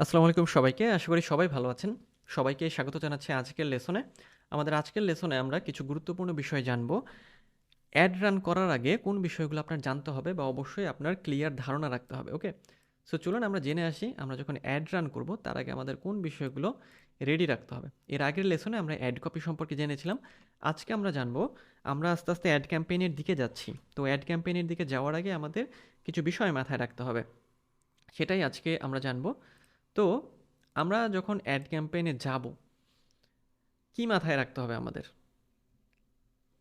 আসসালামু আলাইকুম সবাইকে। আশা করি সবাই ভালো আছেন। সবাইকে স্বাগত জানাচ্ছি আজকের লেসনে। আমাদের আজকের লেসনে আমরা কিছু গুরুত্বপূর্ণ বিষয় জানব। অ্যাড রান করার আগে কোন বিষয়গুলো আপনার জানতে হবে বা অবশ্যই আপনার ক্লিয়ার ধারণা রাখতে হবে। ওকে? সো চলুন আমরা জেনে আসি আমরা যখন অ্যাড রান করব তার আগে আমাদের কোন বিষয়গুলো রেডি রাখতে হবে। এর আগের লেসনে আমরা অ্যাড কপি সম্পর্কে জেনেছিলাম। আজকে আমরা জানব আমরা আস্তে আস্তে অ্যাড ক্যাম্পেইনের দিকে যাচ্ছি। তো অ্যাড ক্যাম্পেইনের দিকে যাওয়ার আগে আমাদের কিছু বিষয় মাথায় রাখতে হবে। সেটাই আজকে আমরা জানব। তো আমরা যখন অ্যাড ক্যাম্পেইনে যাব, কি মাথায় রাখতে হবে আমাদের?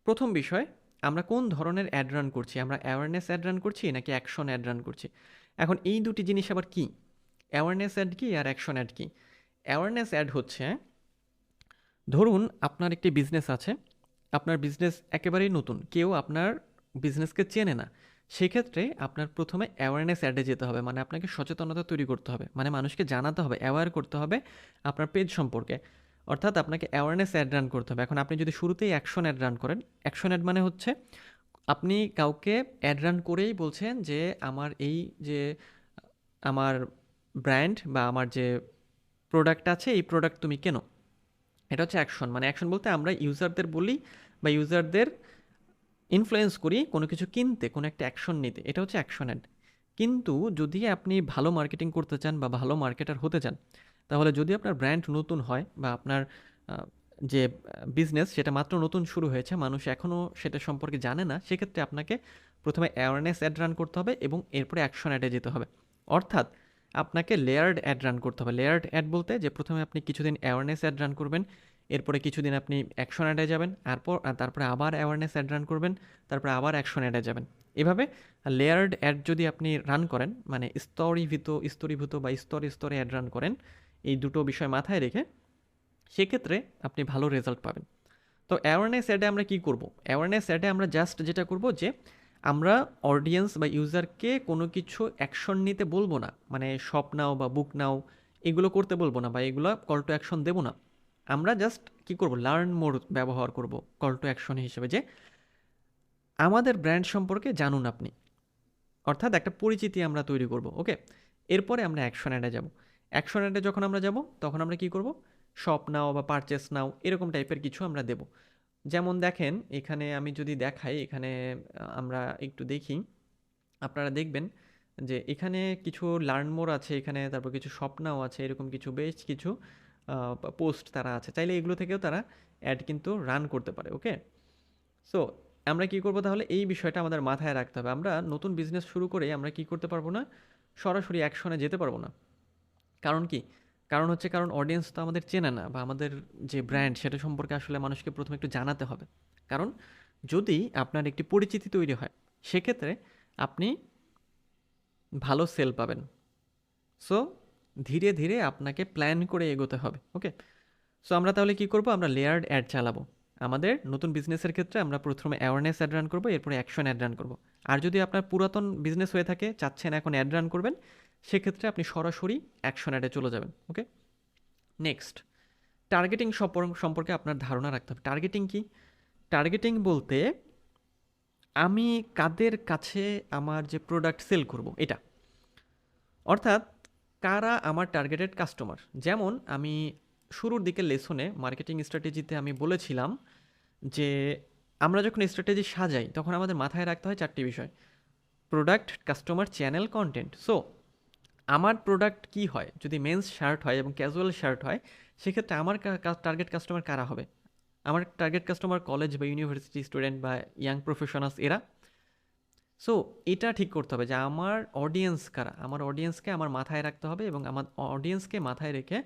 প্রথম বিষয়, আমরা কোন ধরনের অ্যাড রান করছি? আমরা অ্যাওয়ারনেস অ্যাড রান করছি নাকি অ্যাকশন অ্যাড রান করছি? এখন এই দুটি জিনিস আবার কি? অ্যাওয়ারনেস অ্যাড কি আর অ্যাকশন অ্যাড কি? অ্যাওয়ারনেস অ্যাড হচ্ছে, ধরুন আপনার একটি বিজনেস আছে, আপনার বিজনেস একেবারেই নতুন, কেউ আপনার বিজনেসকে চেনে না। সেক্ষেত্রে আপনার প্রথমে অ্যাওয়ারনেস অ্যাডে যেতে হবে, মানে আপনাকে সচেতনতা তৈরি করতে হবে, মানে মানুষকে জানাতে হবে, অ্যাওয়্যার করতে হবে আপনার পেজ সম্পর্কে। অর্থাৎ আপনাকে অ্যাওয়ারনেস অ্যাড রান করতে হবে। এখন আপনি যদি শুরুতেই অ্যাকশন অ্যাড রান করেন, অ্যাকশন অ্যাড মানে হচ্ছে আপনি কাউকে অ্যাড রান করেই বলছেন যে আমার এই যে আমার ব্র্যান্ড বা আমার যে প্রোডাক্ট আছে এই প্রোডাক্ট তুমি কেনো। এটা হচ্ছে অ্যাকশন। মানে অ্যাকশন বলতে আমরা ইউজারদের বলি বা ইউজারদের ইনফ্লুয়েন্স করি কোনো কিছু কিনতে, কোনো একটা অ্যাকশন নিতে। এটা হচ্ছে অ্যাকশন অ্যাড। কিন্তু যদি আপনি ভালো মার্কেটিং করতে চান বা ভালো মার্কেটার হতে চান, তাহলে যদি আপনার ব্র্যান্ড নতুন হয় বা আপনার যে বিজনেস সেটা মাত্র নতুন শুরু হয়েছে, মানুষ এখনও সেটা সম্পর্কে জানে না, সেক্ষেত্রে আপনাকে প্রথমে অ্যাওয়ারনেস অ্যাড রান করতে হবে এবং এরপরে অ্যাকশন অ্যাডে যেতে হবে। অর্থাৎ আপনাকে লেয়ার্ড অ্যাড রান করতে হবে। লেয়ার্ড অ্যাড বলতে যে প্রথমে আপনি কিছুদিন অ্যাওয়ারনেস অ্যাড রান করবেন, এরপরে কিছুদিন আপনি অ্যাকশন অ্যাডে যাবেন, তারপরে আবার অ্যাওয়ারনেস অ্যাড রান করবেন, তারপরে আবার অ্যাকশন অ্যাডে যাবেন। এভাবে লেয়ার্ড অ্যাড যদি আপনি রান করেন, মানে স্তরীভূত বা স্তরে স্তরে অ্যাড রান করেন, এই দুটো বিষয় মাথায় রেখে, সেক্ষেত্রে আপনি ভালো রেজাল্ট পাবেন। তো অ্যাওয়ারনেস অ্যাডে আমরা কি করব? অ্যাওয়ারনেস অ্যাডে আমরা জাস্ট যেটা করব যে আমরা অডিয়েন্স বা ইউজারকে কোনো কিছু অ্যাকশন নিতে বলবো না, মানে শপ নাও বা বুক নাও এগুলো করতে বলবো না বা এগুলো কল টু অ্যাকশন দেবো না। আমরা জাস্ট কি করব, লার্ন মোর ব্যবহার করব কল টু অ্যাকশন হিসেবে, যে আমাদের ব্র্যান্ড সম্পর্কে জানুন আপনি। অর্থাৎ একটা পরিচিতি আমরা তৈরি করব। ওকে? এরপরে আমরা অ্যাকশন অ্যাডে যাব। অ্যাকশন অ্যাডে যখন আমরা যাব তখন আমরা কি করব, শপ নাও বা পারচেস নাও এরকম টাইপের কিছু আমরা দেব। যেমন দেখেন এখানে আমি যদি দেখাই, এখানে আমরা একটু দেখি, আপনারা দেখবেন যে এখানে কিছু লার্ন মোর আছে, এখানে তারপর কিছু স্বপ্নাও আছে, এরকম কিছু বেশ কিছু পোস্ট তারা আছে, চাইলে এগুলো থেকেও তারা অ্যাড কিন্তু রান করতে পারে। ওকে? সো আমরা কি করব তাহলে, এই বিষয়টা আমাদের মাথায় রাখতে হবে। আমরা নতুন বিজনেস শুরু করে আমরা কি করতে পারবো না, সরাসরি অ্যাকশনে যেতে পারবো না। কারণ কি? কারণ অডিয়েন্স তো আমাদের চেনে না বা আমাদের যে ব্র্যান্ড সেটা সম্পর্কে আসলে মানুষকে প্রথমে একটু জানাতে হবে। কারণ যদি আপনার একটি পরিচিতি তৈরি হয়, সেক্ষেত্রে আপনি ভালো সেল পাবেন। সো ধীরে ধীরে আপনাকে প্ল্যান করে এগোতে হবে। ওকে? সো আমরা তাহলে কি করব, আমরা লেয়ার্ড অ্যাড চালাবো। আমাদের নতুন বিজনেসের ক্ষেত্রে আমরা প্রথমে অ্যাওয়ারনেস অ্যাড রান করবো, এরপরে অ্যাকশন অ্যাড রান করবো। আর যদি আপনার পুরাতন বিজনেস হয়ে থাকে, চাচ্ছেন এখন অ্যাড রান করবেন, সেক্ষেত্রে আপনি সরাসরি অ্যাকশন অ্যাডে চলে যাবেন। ওকে? নেক্সট, টার্গেটিং সম্পর্কে আপনার ধারণা রাখতে হবে। টার্গেটিং কি? টার্গেটিং বলতে আমি কাদের কাছে আমার যে প্রোডাক্ট সেল করব এটা। অর্থাৎ কারা আমার টার্গেটেড কাস্টমার। যেমন আমি শুরুর দিকে লেসনে মার্কেটিং স্ট্র্যাটেজিতে আমি বলেছিলাম যে আমরা যখন স্ট্র্যাটেজি সাজাই তখন আমাদের মাথায় রাখতে হয় চারটি বিষয়: product, customer, channel, content. So আমার প্রোডাক্ট কি হয়, যদি মেন্স শার্ট হয় এবং ক্যাজুয়াল শার্ট হয়, সেক্ষেত্রে আমার টার্গেট কাস্টমার কারা হবে? আমার টার্গেট কাস্টমার কলেজ বা ইউনিভার্সিটি স্টুডেন্ট বা ইয়াং প্রফেশনালস এরা। সো এটা ঠিক করতে হবে যে আমার অডিয়েন্স কারা, আমার অডিয়েন্সকে আমার মাথায় রাখতে হবে এবং আমার অডিয়েন্সকে মাথায় রেখে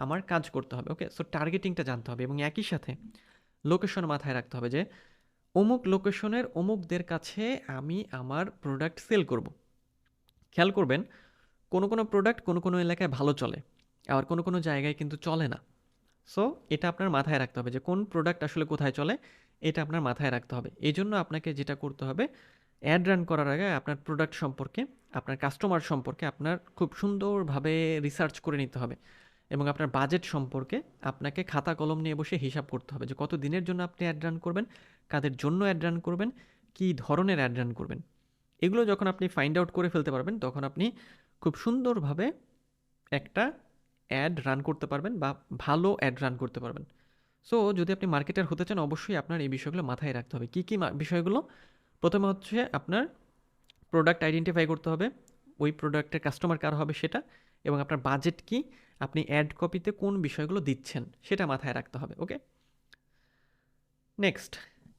আমার কাজ করতে হবে। ওকে? সো টার্গেটিংটা জানতে হবে এবং একই সাথে লোকেশন মাথায় রাখতে হবে যে অমুক লোকেশনের অমুকদের কাছে আমি আমার প্রোডাক্ট সেল করব। খেয়াল করবেন, কোনো কোনো প্রোডাক্ট কোনো কোনো এলাকায় ভালো চলে, আবার কোনো কোনো জায়গায় কিন্তু চলে না। সো এটা আপনার মাথায় রাখতে হবে যে কোন প্রোডাক্ট আসলে কোথায় চলে, এটা আপনার মাথায় রাখতে হবে। এই জন্য আপনাকে যেটা করতে হবে, অ্যাড রান করার আগে আপনার প্রোডাক্ট সম্পর্কে, আপনার কাস্টমার সম্পর্কে আপনার খুব সুন্দরভাবে রিসার্চ করে নিতে হবে এবং আপনার বাজেট সম্পর্কে আপনাকে খাতা কলম নিয়ে বসে হিসাব করতে হবে যে কত দিনের জন্য আপনি অ্যাড রান করবেন, কাদের জন্য অ্যাড রান করবেন, কী ধরনের অ্যাড রান করবেন। এগুলো যখন আপনি ফাইন্ড আউট করে ফেলতে পারবেন তখন আপনি খুব সুন্দরভাবে একটা অ্যাড রান করতে পারবেন বা ভালো অ্যাড রান করতে পারবেন। সো যদি আপনি মার্কেটার হতে চান অবশ্যই আপনার এই বিষয়গুলো মাথায় রাখতে হবে। কী কী বিষয়গুলো? প্রথমে হচ্ছে আপনার প্রোডাক্ট আইডেন্টিফাই করতে হবে, ওই প্রোডাক্টের কাস্টমার কার হবে সেটা, এবং আপনার বাজেট কি, আপনি অ্যাড কপিতে কোন বিষয়গুলো দিচ্ছেন সেটা মাথায় রাখতে হবে। ওকে, নেক্সট,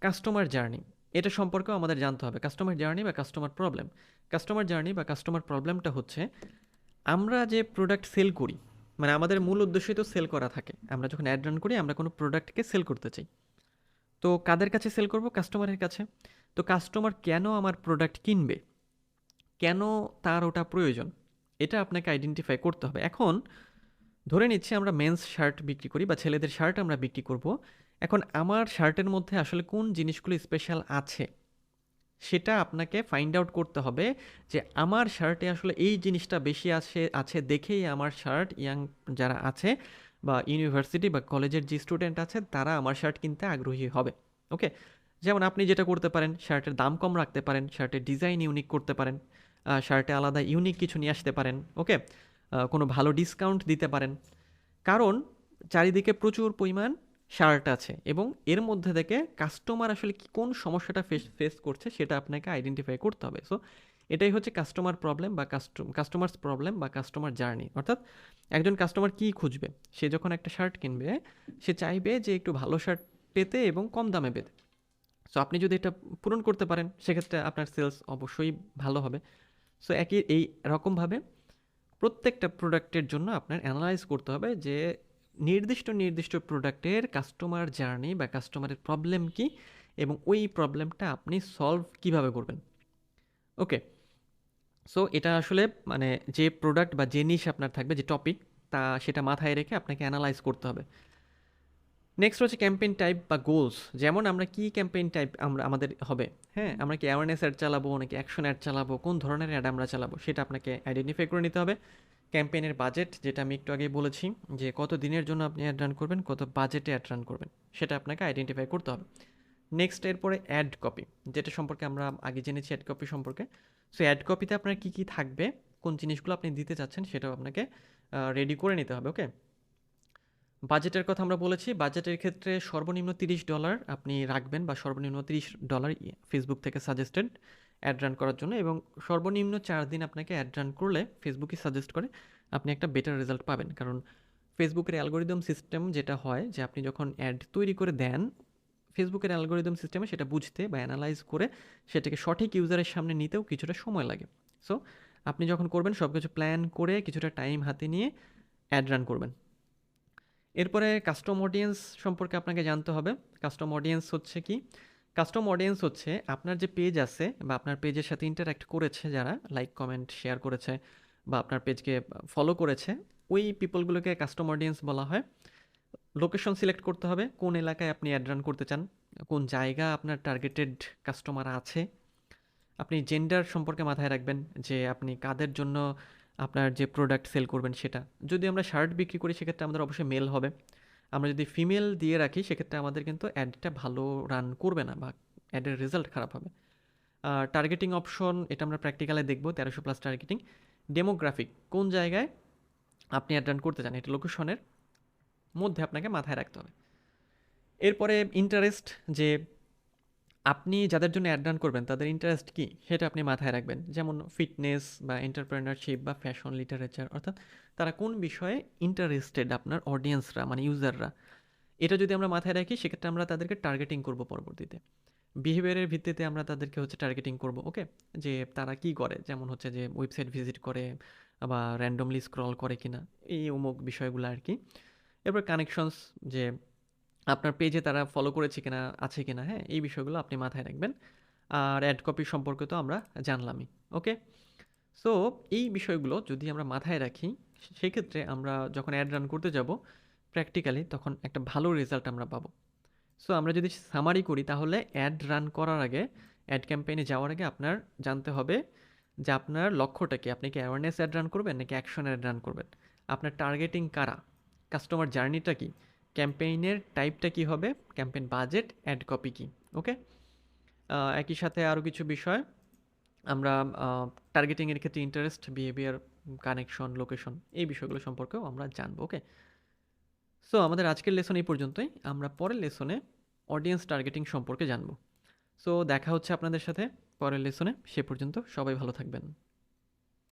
কাস্টমার জার্নি। এটা সম্পর্কেও আমাদের জানতে হবে। কাস্টমার জার্নি বা কাস্টমার প্রবলেম। কাস্টমার জার্নি বা কাস্টমার প্রবলেমটা হচ্ছে আমরা যে প্রোডাক্ট সেল করি, মানে আমাদের মূল উদ্দেশ্যই তো সেল করা থাকে। আমরা যখন অ্যাড রান করি আমরা কোনো প্রোডাক্টকে সেল করতে চাই, তো কাদের কাছে সেল করব? কাস্টমারের কাছে। তো কাস্টমার কেন আমার প্রোডাক্ট কিনবে, কেন তার ওটা প্রয়োজন, এটা আপনাকে আইডেন্টিফাই করতে হবে। এখন ধরে নিচ্ছি আমরা মেন্স শার্ট বিক্রি করি বা ছেলেদের শার্ট আমরা বিক্রি করব। এখন আমার শার্টের মধ্যে আসলে কোন জিনিসগুলো স্পেশাল আছে সেটা আপনাকে ফাইন্ড আউট করতে হবে, যে আমার শার্টে আসলে এই জিনিসটা বেশি আছে আছে দেখেই আমার শার্ট ইয়াং যারা আছে বা ইউনিভার্সিটি বা কলেজের যে স্টুডেন্ট আছে তারা আমার শার্ট কিনতে আগ্রহী হবে। ওকে, যেমন আপনি যেটা করতে পারেন, শার্টের দাম কম রাখতে পারেন, শার্টের ডিজাইন ইউনিক করতে পারেন, শার্টে আলাদা ইউনিক কিছু নিয়ে আসতে পারেন। ওকে, কোনো ভালো ডিসকাউন্ট দিতে পারেন, কারণ চারিদিকে প্রচুর পরিমাণ শার্ট আছে এবং এর মধ্যে থেকে কাস্টমার আসলে কোন সমস্যাটা ফেস করছে সেটা আপনাকে আইডেন্টিফাই করতে হবে। সো এটাই হচ্ছে কাস্টমার প্রবলেম বা কাস্টমার্স প্রবলেম বা কাস্টমার জার্নি। অর্থাৎ একজন কাস্টমার কী খুঁজবে, সে যখন একটা শার্ট কিনবে সে চাইবে যে একটু ভালো শার্ট পেতে এবং কম দামে পেতে। সো আপনি যদি এটা পূরণ করতে পারেন সেক্ষেত্রে আপনার সেলস অবশ্যই ভালো হবে। সো এই রকমভাবে প্রত্যেকটা প্রোডাক্টের জন্য আপনার অ্যানালাইজ করতে হবে যে নির্দিষ্ট প্রোডাক্টের কাস্টমার জার্নি বা কাস্টমারের প্রবলেম কী এবং ওই প্রবলেমটা আপনি সলভ কিভাবে করবেন। ওকে, সো এটা আসলে মানে যে প্রোডাক্ট বা যে নিশ আপনার থাকবে, যে টপিক, তা সেটা মাথায় রেখে আপনাকে অ্যানালাইজ করতে হবে। নেক্সট হচ্ছে ক্যাম্পেইন টাইপ বা গোলস। যেমন আমরা কি ক্যাম্পেইন টাইপ আমাদের হবে, হ্যাঁ, আমরা কি অ্যাওয়ারনেস অ্যাড চালাবো নাকি অ্যাকশন অ্যাড চালাবো, কোন ধরনের অ্যাড আমরা চালাবো সেটা আপনাকে আইডেন্টিফাই করে নিতে হবে। ক্যাম্পেইনের বাজেট, যেটা আমি একটু আগেই বলেছি, যে কত দিনের জন্য আপনি অ্যাড রান করবেন, কত বাজেটে অ্যাড রান করবেন, সেটা আপনাকে আইডেন্টিফাই করতে হবে। নেক্সট এরপরে অ্যাড কপি, যেটা সম্পর্কে আমরা আগে জেনেছি অ্যাড কপি সম্পর্কে। সো অ্যাড কপিতে আপনার কী কী থাকবে, কোন জিনিসগুলো আপনি দিতে চাচ্ছেন সেটাও আপনাকে রেডি করে নিতে হবে। ওকে, বাজেটের কথা আমরা বলেছি। বাজেটের ক্ষেত্রে সর্বনিম্ন $30 আপনি রাখবেন, বা সর্বনিম্ন $30 ফেসবুক থেকে সাজেস্টেড অ্যাড রান করার জন্য, এবং সর্বনিম্ন 4 দিন আপনাকে অ্যাড রান করলে ফেসবুকই সাজেস্ট করে আপনি একটা বেটার রেজাল্ট পাবেন। কারণ ফেসবুকের অ্যালগোরিদম সিস্টেম যেটা হয়, যে আপনি যখন অ্যাড তৈরি করে দেন, ফেসবুকের অ্যালগোরিদম সিস্টেমে সেটা বুঝতে বা অ্যানালাইজ করে সেটাকে সঠিক ইউজারের সামনে নিতেও কিছুটা সময় লাগে। সো আপনি যখন করবেন সব কিছু প্ল্যান করে কিছুটা টাইম হাতে নিয়ে অ্যাড রান করবেন। এরপরে কাস্টম অডিয়েন্স সম্পর্কে আপনাকে জানতে হবে। কাস্টম অডিয়েন্স হচ্ছে কি? কাস্টম অডিয়েন্স হচ্ছে আপনার যে পেজ আছে বা আপনার পেজের সাথে ইন্টারঅ্যাক্ট করেছে যারা, লাইক কমেন্ট শেয়ার করেছে বা আপনার পেজকে ফলো করেছে, ওই পিপলগুলোকে কাস্টম অডিয়েন্স বলা হয়। লোকেশন সিলেক্ট করতে হবে, কোন এলাকায় আপনি অ্যাড রান করতে চান, কোন জায়গা আপনার টার্গেটেড কাস্টমার আছে। আপনি জেন্ডার সম্পর্কে মাথায় রাখবেন, যে আপনি কাদের জন্য আপনার যে প্রোডাক্ট সেল করবেন সেটা। যদি আমরা শার্ট বিক্রি করি সেক্ষেত্রে আমাদের অবশ্যই মেল হবে। আমরা যদি ফিমেল দিয়ে রাখি সেক্ষেত্রে আমাদের কিন্তু অ্যাডটা ভালো রান করবে না বা অ্যাডের রেজাল্ট খারাপ হবে। টার্গেটিং অপশন, এটা আমরা প্র্যাকটিক্যালে দেখব, 1300+ টার্গেটিং। ডেমোগ্রাফিক, কোন জায়গায় আপনি অ্যাড রান করতে চান, এটা লোকেশনের মধ্যে আপনাকে মাথায় রাখতে হবে। এরপরে ইন্টারেস্ট, যে আপনি যাদের জন্য অ্যাড রান করবেন তাদের ইন্টারেস্ট কী সেটা আপনি মাথায় রাখবেন। যেমন ফিটনেস বা এন্টারপ্রেনারশিপ বা ফ্যাশন লিটারেচার, অর্থাৎ তারা কোন বিষয়ে ইন্টারেস্টেড, আপনার অডিয়েন্সরা মানে ইউজাররা। এটা যদি আমরা মাথায় রাখি সেক্ষেত্রে আমরা তাদেরকে টার্গেটিং করব পরবর্তীতে। বিহেভিয়ারের ভিত্তিতে আমরা তাদেরকে হচ্ছে টার্গেটিং করব। ওকে, যে তারা কি করে, যেমন হচ্ছে যে ওয়েবসাইট ভিজিট করে বা র্যান্ডমলি স্ক্রল করে কিনা, এই অমুক বিষয়গুলো আর কি। এরপর কানেকশনস, যে আপনার পেজে তারা ফলো করেছে কিনা, আছে কিনা, হ্যাঁ, এই বিষয়গুলো আপনি মাথায় রাখবেন। আর অ্যাড কপি সম্পর্কে তো আমরা জানলামই। ওকে, সো এই বিষয়গুলো যদি আমরা মাথায় রাখি সেক্ষেত্রে আমরা যখন অ্যাড রান করতে যাব প্র্যাকটিক্যালি, তখন একটা ভালো রেজাল্ট আমরা পাবো। সো আমরা যদি সামারি করি তাহলে অ্যাড রান করার আগে, অ্যাড ক্যাম্পেইনে যাওয়ার আগে আপনার জানতে হবে যে আপনার লক্ষ্যটা কি, আপনি কি অ্যাওয়ারনেস অ্যাড রান করবেন নাকি অ্যাকশন অ্যাড রান করবেন, আপনার টার্গেটিং কারা, কাস্টমার জার্নিটা কি, ক্যাম্পেইনের টাইপটা কি হবে, ক্যাম্পেইন বাজেট, অ্যাড কপি কি। ওকে, একই সাথে আরও কিছু বিষয় আমরা টার্গেটিংয়ের ক্ষেত্রে ইন্টারেস্ট, বিহেভিয়ার, কানেকশন, লোকেশন এই বিষয়গুলো সম্পর্কেও আমরা জানবো। ওকে, সো আমাদের আজকের লেসন এই পর্যন্তই। আমরা পরের লেসনে অডিয়েন্স টার্গেটিং সম্পর্কে জানবো। সো দেখা হচ্ছে আপনাদের সাথে পরের লেসনে। সে পর্যন্ত সবাই ভালো থাকবেন।